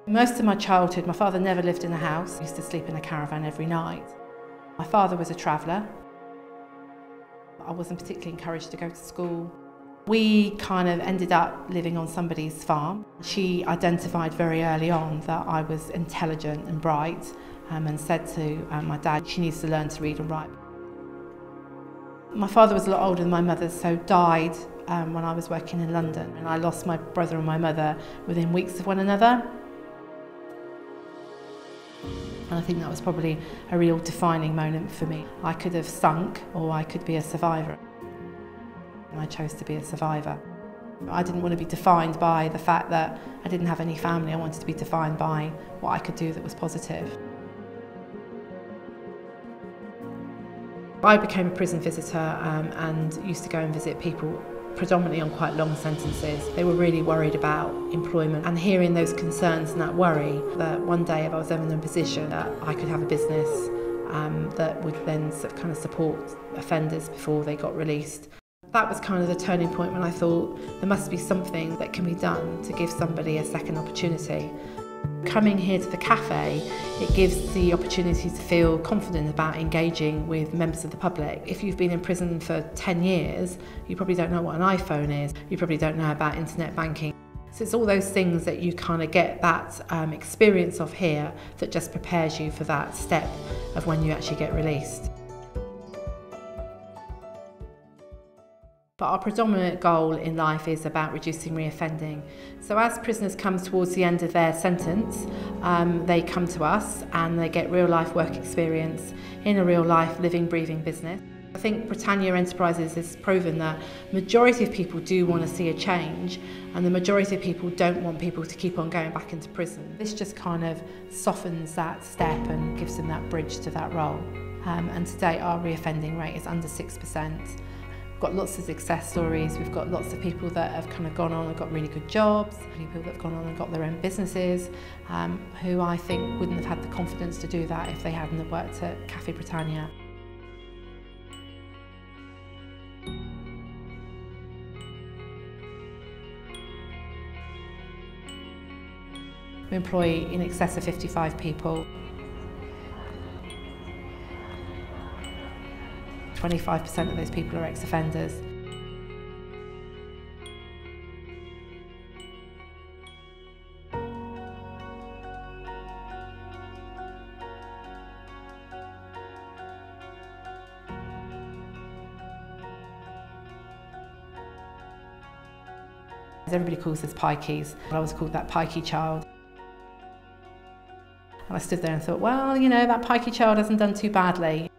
Most of my childhood, my father never lived in a house. He used to sleep in a caravan every night. My father was a traveller. I wasn't particularly encouraged to go to school. We kind of ended up living on somebody's farm. She identified very early on that I was intelligent and bright, and said to my dad she needs to learn to read and write. My father was a lot older than my mother, so died when I was working in London, and I lost my brother and my mother within weeks of one another. And I think that was probably a real defining moment for me. I could have sunk or I could be a survivor. And I chose to be a survivor. I didn't want to be defined by the fact that I didn't have any family. I wanted to be defined by what I could do that was positive. I became a prison visitor and used to go and visit people predominantly on quite long sentences. They were really worried about employment, and hearing those concerns and that worry that one day if I was ever in a position that I could have a business that would then kind of support offenders before they got released. That was kind of the turning point when I thought there must be something that can be done to give somebody a second opportunity. Coming here to the Café, it gives the opportunity to feel confident about engaging with members of the public. If you've been in prison for 10 years, you probably don't know what an iPhone is, you probably don't know about internet banking. So it's all those things that you kind of get that experience of here that just prepares you for that step of when you actually get released. But our predominant goal in life is about reducing reoffending. So as prisoners come towards the end of their sentence, they come to us and they get real life work experience in a real life living, breathing business. I think Britannia Enterprises has proven that majority of people do want to see a change, and the majority of people don't want people to keep on going back into prison. This just kind of softens that step and gives them that bridge to that role. And today our reoffending rate is under 6%. We've got lots of success stories. We've got lots of people that have kind of gone on and got really good jobs, people that have gone on and got their own businesses, who I think wouldn't have had the confidence to do that if they hadn't have worked at Café Britannia. We employ in excess of 55 people. 25% of those people are ex-offenders. Everybody calls us pikeys. I was called that pikey child. And I stood there and thought, well, you know, that pikey child hasn't done too badly.